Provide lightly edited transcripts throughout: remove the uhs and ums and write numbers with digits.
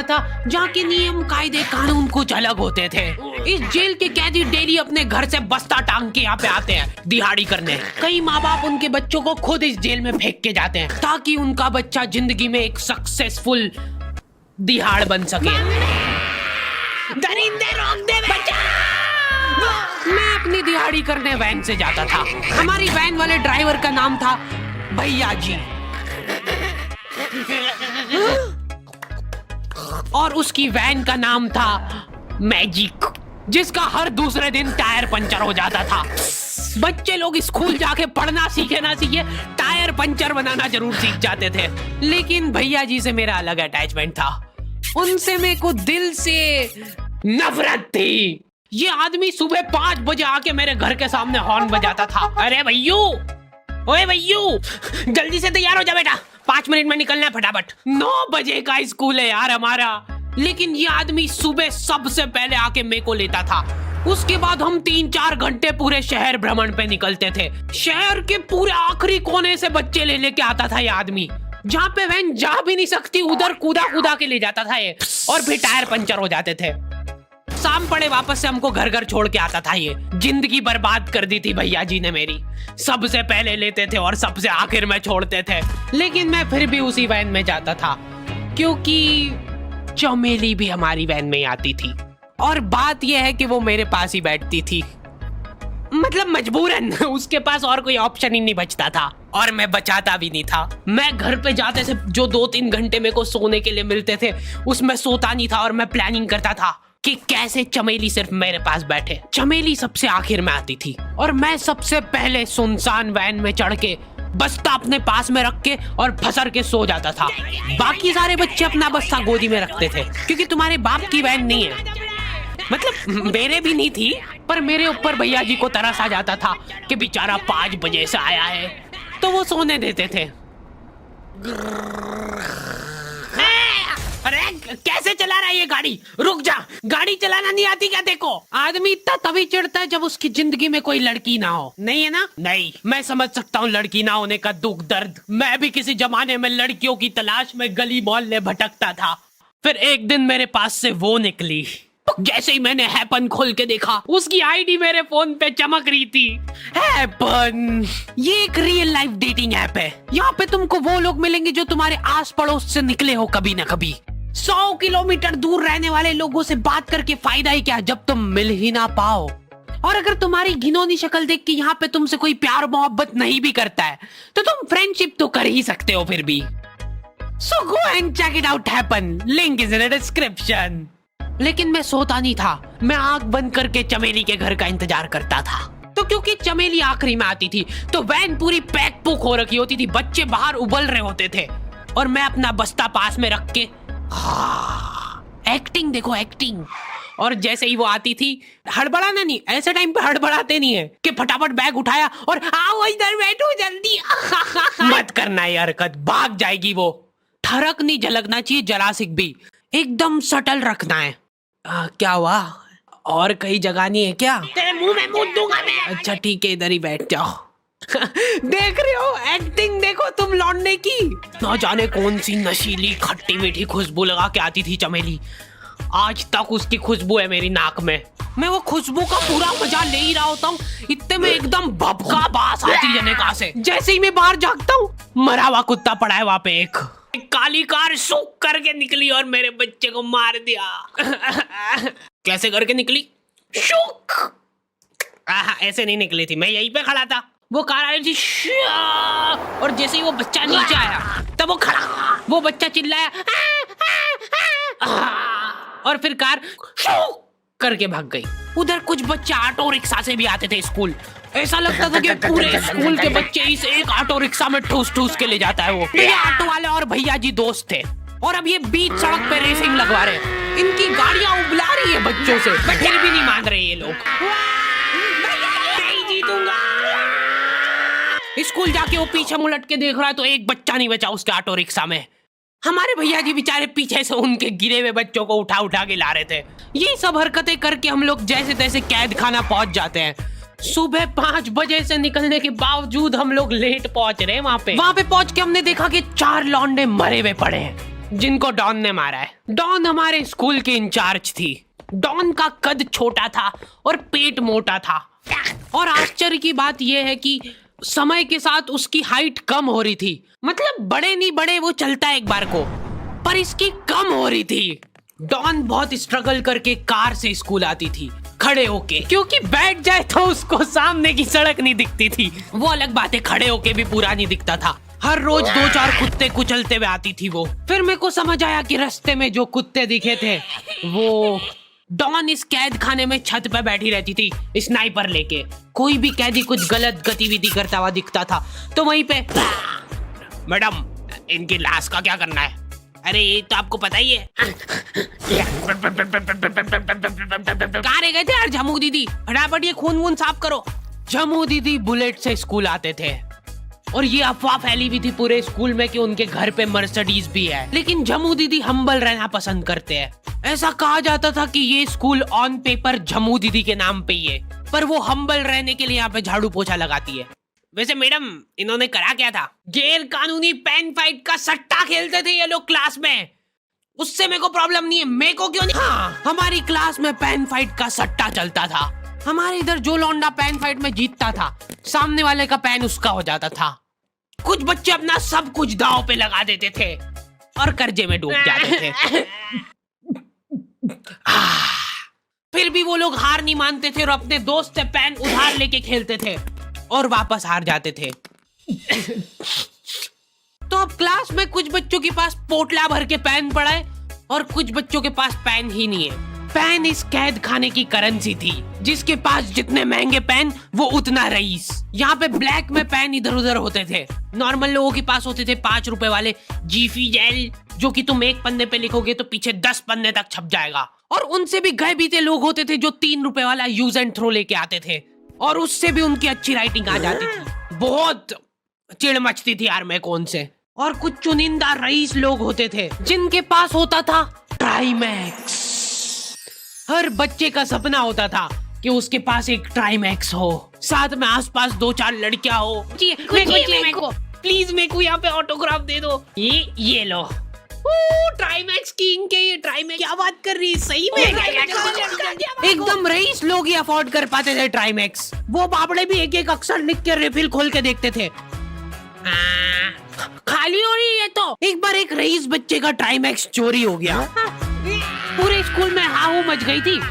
बना था जहाँ के नियम कायदे कानून कुछ अलग होते थे। इस जेल के कैदी डेली अपने घर से बस्ता टांग के यहाँ पे आते हैं दिहाड़ी करने। कई माँ बाप उनके बच्चों को खुद इस जेल में फेंक के जाते हैं ताकि उनका बच्चा जिंदगी में एक सक्सेसफुल दिहाड़ बन सके। दरिंदे रोक दे बच्चा। मैं अपनी दिहाड़ी करने वैन से जाता था। हमारी वैन वाले ड्राइवर का नाम था भैया जी और उसकी वैन का नाम था मैजिक, जिसका हर दूसरे दिन टायर पंचर हो जाता था। बच्चे लोग स्कूल जाके पढ़ना सीखे ना सीखे टायर पंचर बनाना जरूर सीख जाते थे। लेकिन भैया जी से मेरा अलग अटैचमेंट था। उनसे मेरे को दिल से नफरत थी। ये आदमी सुबह 5 बजे आके मेरे घर के सामने हॉर्न बजाता था। अरे भैयू, ओए भैयू, जल्दी से तैयार हो जा बेटा, 5 मिनट में निकलना है फटाफट। 9 बजे का स्कूल है यार हमारा। लेकिन ये आदमी सुबह सबसे पहले आके मेरे को लेता था। उसके बाद हम 3-4 घंटे पूरे शहर भ्रमण पे निकलते थे। शहर के पूरे आखिरी कोने से बच्चे ले लेके आता था ये आदमी। जहाँ पे वैन जा भी नहीं सकती उधर कूदा कूदा के ले जाता था ये, और फिर टायर पंचर हो जाते थे। शाम पड़े वापस से हमको घर घर छोड़ के आता था ये। जिंदगी बर्बाद कर दी थी भैया जी ने मेरी। सबसे पहले लेते थे और सबसे आखिर में छोड़ते थे। लेकिन मैं फिर भी उसी वैन में जाता था क्योंकि चमेली भी हमारी वैन में आती थी। और बात यह है कि वो मेरे पास ही बैठती थी, मतलब मजबूरन। उसके पास और कोई ऑप्शन ही नहीं बचता था और मैं बचाता भी नहीं था। मैं घर पे जाते से जो 2-3 घंटे मेरे को सोने के लिए मिलते थे उसमें सोता नहीं था और मैं प्लानिंग करता था कि कैसे चमेली सिर्फ मेरे पास बैठे। चमेली सबसे आखिर में आती थी और मैं सबसे पहले सुनसान वैन में चढ़ के बस्ता अपने पास में रख के और फसर के सो जाता था। बाकी सारे बच्चे अपना बस्ता गोदी में रखते थे क्योंकि तुम्हारे बाप की वैन नहीं है, मतलब मेरे भी नहीं थी। पर मेरे ऊपर भैया जी को तरस आ जाता था कि बेचारा 5 बजे से आया है, तो वो सोने देते थे। अरे कैसे चला रहा है ये गाड़ी? रुक जा, गाड़ी चलाना नहीं आती क्या? देखो, आदमी इतना तभी चिढ़ता है जब उसकी जिंदगी में कोई लड़की ना हो। नहीं है ना? नहीं, मैं समझ सकता हूँ लड़की ना होने का दुख दर्द। मैं भी किसी जमाने में लड़कियों की तलाश में गली मोहल्ले भटकता था। फिर एक दिन मेरे पास से वो निकली। जैसे ही मैंने हैपन खोल के देखा उसकी आईडी मेरे फोन पे चमक रही थी। हैपन ये एक रियल लाइफ डेटिंग ऐप है। यहाँ पे तुमको वो लोग मिलेंगे जो तुम्हारे आस पड़ोस से निकले हो कभी ना कभी। 100 किलोमीटर दूर रहने वाले लोगों से बात करके फायदा ही क्या जब तुम मिल ही ना पाओ। और अगर तुम्हारी घिनौनी शक्ल देख के यहाँ पे तुमसे कोई प्यार मोहब्बत नहीं भी करता है तो तुम फ्रेंडशिप तो कर ही सकते हो फिर भी। So go and check it out happen. Link is in the description. लेकिन मैं सोता नहीं था। मैं आंख बंद करके चमेली के घर का इंतजार करता था। तो क्योंकि चमेली आखिरी में आती थी तो वैन पूरी पैक पुक हो रखी होती थी। बच्चे बाहर उबल रहे होते थे और मैं अपना बस्ता पास में रख के एक्टिंग देखो एक्टिंग। और जैसे ही वो आती थी, हड़बड़ाना नहीं, ऐसे टाइम पे हड़बड़ाते नहीं है कि फटाफट बैग उठाया और आओ इधर बैठो जल्दी। मत करना ये हरकत, भाग जाएगी वो। ठरक नहीं झलकना चाहिए जरा सिक भी, एकदम सटल रखना है। क्या हुआ? और कहीं जगह नहीं है क्या? तेरे मुंह में मूत दूंगा मैं। अच्छा ठीक है, इधर ही बैठ जाओ। देख रहे हो एक्टिंग देखो तुम लौंडे की। ना जाने कौन सी नशीली खट्टी मीठी खुशबू लगा के आती थी चमेली। आज तक उसकी खुशबू है मेरी नाक में। मैं वो खुशबू का पूरा मजा ले ही रहा होता हूँ, इतने में एकदम भभका बास आती है निकाह से। जैसे ही मैं बाहर झांकता हूँ, मरा हुआ कुत्ता पड़ा है वहाँ पे। एक काली कार सूख करके निकली और मेरे बच्चे को मार दिया। कैसे करके निकली? शूक। ऐसे नहीं निकली थी, मैं यहीं पे खड़ा था, वो कार आई थी और जैसे ही वो बच्चा नीचे आया तब वो खड़ा, वो बच्चा चिल्लाया और फिर कार शूक करके भाग गई। उधर कुछ बच्चे ऑटो रिक्शा से भी आते थे स्कूल। ऐसा लगता था कि पूरे स्कूल के बच्चे इस एक ऑटो रिक्शा में ठूस ठूस के ले जाता है वो। ये ऑटो वाले और भैया जी दोस्त थे और अब ये बीच सड़क पे रेसिंग लगवा रहे हैं। इनकी गाड़ियां उबला रही है बच्चों से, पर फिर भी नहीं मान रहे ये लोग। नहीं जीतूंगा। स्कूल जाके वो पीछे मुलट के देख रहा है तो एक बच्चा नहीं बचा उसके ऑटो रिक्शा में। हमारे भैया जी बेचारे पीछे से उनके गिरे हुए बच्चों को उठा उठा के ला रहे थे। ये सब हरकतें करके हम लोग जैसे तैसे कैद खाना पहुंच जाते हैं। सुबह 5 बजे से निकलने के बावजूद हम लोग लेट पहुंच रहे हैं। वहाँ पे पहुंच के हमने देखा कि 4 लौंडे मरे हुए पड़े हैं। जिनको डॉन ने मारा है। डॉन हमारे स्कूल की इंचार्ज थी। डॉन का कद छोटा था और पेट मोटा था, और आश्चर्य की बात यह है कि समय के साथ उसकी हाइट कम हो रही थी। मतलब बड़े नहीं बड़े वो चलता एक बार को, पर इसकी कम हो रही थी। डॉन बहुत स्ट्रगल करके कार से स्कूल आती थी खड़े होके, क्योंकि बैठ जाए तो उसको सामने की सड़क नहीं दिखती थी। वो अलग बात है, खड़े होके भी पूरा नहीं दिखता था। हर रोज 2-4 कुत्ते कुचलते हुए आती थी वो। फिर मेरे को समझ आया कि रास्ते में जो कुत्ते दिखे थे वो डॉन इस कैद खाने में छत पे बैठी रहती थी स्नाइपर लेके। कोई भी कैदी कुछ गलत गतिविधि करता हुआ दिखता था तो वहीं पे, मैडम इनकी लाश का क्या करना है? अरे ये तो आपको पता ही है। कहाँ रह गए थे यार झमू दीदी, फटाफट ये खून वून साफ करो। झमू दीदी बुलेट से स्कूल आते थे और ये अफवाह फैली हुई थी पूरे स्कूल में कि उनके घर पे मर्सिडीज भी है, लेकिन झमू दीदी हम्बल रहना पसंद करते हैं। ऐसा कहा जाता था कि ये स्कूल ऑन पेपर झमू दीदी के नाम पे ही है, पर वो हम्बल रहने के लिए यहाँ पे झाड़ू पोछा लगाती है। वैसे मैडम इन्होंने करा क्या था? गैर कानूनी पेन फाइट का सट्टा खेलते थे ये लोग क्लास में। उससे मेरे को प्रॉब्लम नहीं है, मेरे को क्यों नहीं? हाँ, हमारी क्लास में पेन फाइट का सट्टा चलता था। हमारे इधर जो लौंडा पेन फाइट में जीतता था, सामने वाले का पेन उसका हो जाता था। कुछ बच्चे अपना सब कुछ दांव पे लगा देते थे और कर्जे में डूब जाते थे। फिर भी वो लोग हार नहीं मानते थे और अपने दोस्त से पेन उधार लेके खेलते थे और वापस हार जाते थे। तो अब क्लास में कुछ बच्चों के पास पोटला भर के पेन पड़ा है और कुछ बच्चों के पास पेन ही नहीं है। पेन इस कैद खाने की करेंसी थी, जिसके पास जितने महंगे पेन वो उतना रईस। यहाँ पे ब्लैक में पेन इधर उधर होते थे। नॉर्मल लोगों के पास होते थे 5 रुपए वाले जीफी जेल, जो कि तुम एक पन्ने पे लिखोगे तो पीछे 10 पन्ने तक छप जाएगा। और उनसे भी गए बीते लोग होते थे जो 3 रुपए वाला यूज एंड थ्रो लेके आते थे और उससे भी उनकी अच्छी राइटिंग आ जाती थी। बहुत चिढ़ मचती थी यार मैं कौन से। और कुछ चुनिंदा रईस लोग होते थे जिनके पास होता था ट्राईमैक्स। हर बच्चे का सपना होता था कि उसके पास एक ट्राईमैक्स हो, साथ में आसपास 2-4 लड़कियां हो। मेरे को प्लीज मेरे को यहाँ पे ऑटोग्राफ दे दो। ये लो ट्राईमैक्स किंग के, ये ट्राईमैक्स क्या बात कर रही है सही में? एकदम रईस लोग ही अफोर्ड कर पाते थे ट्राईमैक्स। वो बाबड़े भी एक एक अक्षर लिख के रिफिल खोल के देखते थे। खाली हो रही है तो एक बार एक रईस बच्चे का ट्राईमैक्स चोरी हो गया। पूरे स्कूल में हाहू मच गई थी। वो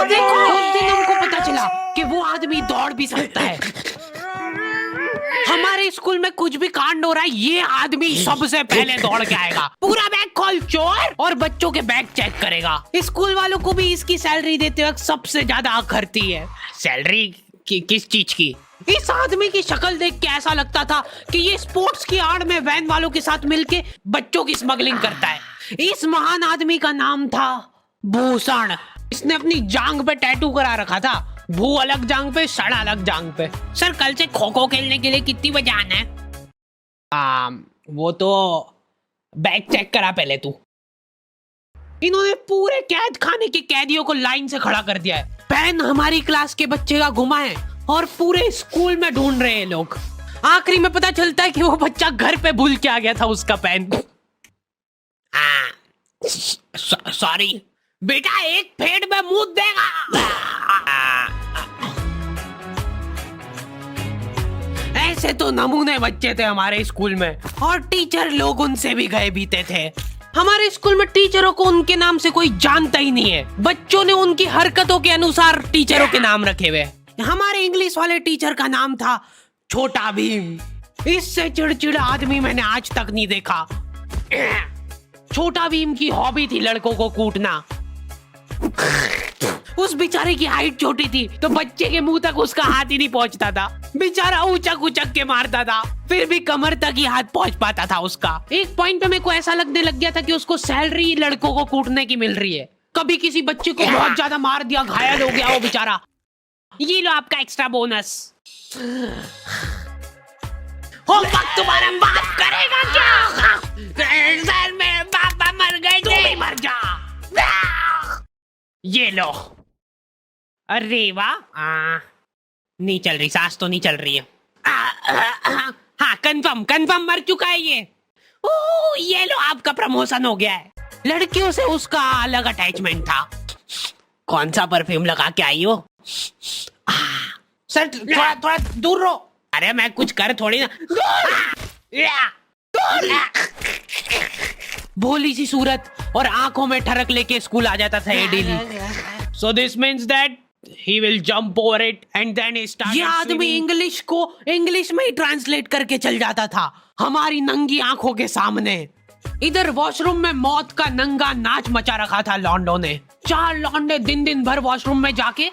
देखो, उस दिन हमको पता चला कि वो आदमी दौड़ भी सकता है। हमारे स्कूल में कुछ भी कांड हो रहा है, ये आदमी सबसे पहले दौड़ के आएगा, पूरा बैग खोल चोर, और बच्चों के बैग चेक करेगा। स्कूल वालों को भी इसकी सैलरी देते वक्त सबसे ज्यादा आखरती है। सैलरी किस चीज की? इस आदमी की शक्ल देख के ऐसा लगता था कि ये स्पोर्ट्स की आड़ में वैन वालों के साथ मिलके बच्चों की स्मगलिंग करता है। इस महान आदमी का नाम था भूषण। इसने अपनी जांग पे टैटू करा रखा था, भू अलग जांग पे, सड़ अलग जांग पे। सर कल से खो खो खेलने के लिए कितनी बजे आना है? वो तो बैग चेक करा पहले तू। इन्होंने पूरे कैद खाने के कैदियों को लाइन से खड़ा कर दिया है। पेन हमारी क्लास के बच्चे का गुमा है और पूरे स्कूल में ढूंढ रहे हैं लोग। आखिरी में पता चलता है कि वो बच्चा घर पे भूल के आ गया था उसका पेन। सॉरी बेटा, एक फेट में मुंह देगा। ऐसे तो नमूने बच्चे थे हमारे स्कूल में, और टीचर लोग उनसे भी गए बीते थे। हमारे स्कूल में टीचरों को उनके नाम से कोई जानता ही नहीं है। बच्चों ने उनकी हरकतों के अनुसार टीचरों के नाम रखे हुए। हमारे इंग्लिश वाले टीचर का नाम था छोटा भीम। इससे चिड़चिड़ा आदमी मैंने आज तक नहीं देखा। छोटा भीम की हॉबी थी लड़कों को कूटना। उस बेचारे की हाइट छोटी थी तो बच्चे के मुंह तक उसका हाथ ही नहीं पहुंचता था। बेचारा उचक उचक के मारता था, फिर भी कमर तक ही हाथ पहुंच पाता था उसका। एक पॉइंट पे मेरे को ऐसा लगने लग गया था कि उसको सैलरी लड़कों को कूटने की मिल रही है। कभी किसी बच्चे को बहुत ज्यादा मार दिया, घायल हो गया वो बेचारा, ये लो आपका एक्स्ट्रा बोनस। होमवर्क तुम्हारा बाप करेगा क्या? सर मेरे पापा मर गए थे। तू भी मर जा। ये लो। अरे वाह, नहीं चल रही, सांस तो नहीं चल रही है। हाँ कंफर्म कंफर्म मर चुका है ये। ओह ये लो आपका प्रमोशन हो गया है। लड़कियों से उसका अलग अटैचमेंट था। कौन सा परफ्यूम लगा के आई हो? सर थोड़ा थोड़ा दूर रहो। अरे मैं कुछ कर थोड़ी ना। भोली सी सूरत और आंखों में ठरक लेके स्कूल आ जाता था ये daily. So this means that he will jump over it and then he started. ये आदमी इंग्लिश को इंग्लिश में ही ट्रांसलेट करके चल जाता था हमारी नंगी आंखों के सामने। इधर वॉशरूम में मौत का नंगा नाच मचा रखा था लॉन्डो ने। 4 लॉन्डे दिन दिन भर वॉशरूम में जाके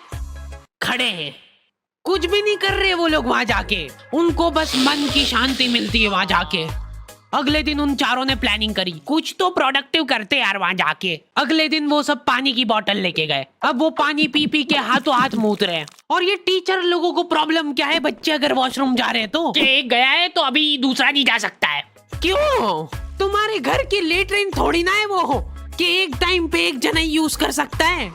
खड़े हैं, कुछ भी नहीं कर रहे वो लोग वहां जाके। उनको बस मन की शांति मिलती है वहां जाके। अगले दिन उन चारों ने प्लानिंग करी कुछ तो प्रोडक्टिव करते यार वहां जाके। अगले दिन वो सब पानी की बोतल लेके गए। अब वो पानी पी पी के हाथों हाथ मूत रहे हैं। और ये टीचर लोगों को प्रॉब्लम क्या है, बच्चे अगर वॉशरूम जा रहे हैं तो एक गया है तो अभी दूसरा नहीं जा सकता है। क्यों? तुम्हारे घर की लेटरिन थोड़ी ना है वो कि एक टाइम पे एक जना यूज कर सकता है।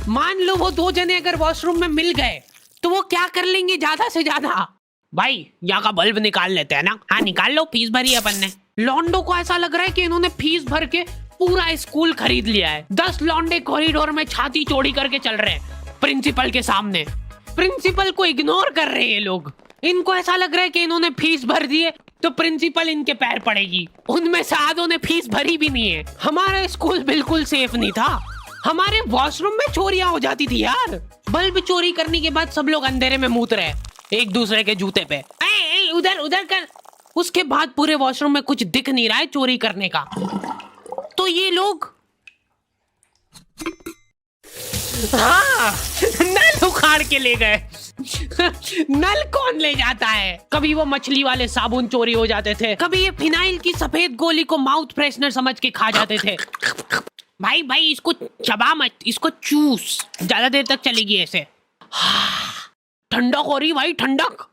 मान लो वो 2 जने अगर वॉशरूम में मिल गए तो वो क्या कर लेंगे ज्यादा से ज्यादा? भाई यहाँ का बल्ब निकाल लेते हैं ना। हाँ निकाल लो, फीस भरी है अपन ने। लॉन्डो को ऐसा लग रहा है कि इन्होंने फीस भर के पूरा स्कूल खरीद लिया है। 10 लॉन्डे कॉरिडोर में छाती चौड़ी करके चल रहे हैं प्रिंसिपल के सामने। प्रिंसिपल को इग्नोर कर रहे हैं ये लोग। इनको ऐसा लग रहा है कि इन्होंने फीस भर दी है तो प्रिंसिपल इनके पैर पड़ेगी। उनमें से आधों ने फीस भरी भी नहीं है। हमारा स्कूल बिल्कुल सेफ नहीं था। हमारे वॉशरूम में चोरियां हो जाती थी यार। बल्ब चोरी करने के बाद सब लोग अंधेरे में मूत रहे एक दूसरे के जूते पे। उधर उधर कर। उसके बाद पूरे वॉशरूम में कुछ दिख नहीं रहा है चोरी करने का। तो ये लोग हाँ नल उखाड़ के ले गए। नल कौन ले जाता है? कभी वो मछली वाले साबुन चोरी हो जाते थे, कभी ये फिनाइल की सफेद गोली को माउथ फ्रेशनर समझ के खा जाते थे। भाई भाई इसको चबा मत, इसको चूस, ज्यादा देर तक चलेगी ऐसे। ठंडक हो रही भाई, ठंडक।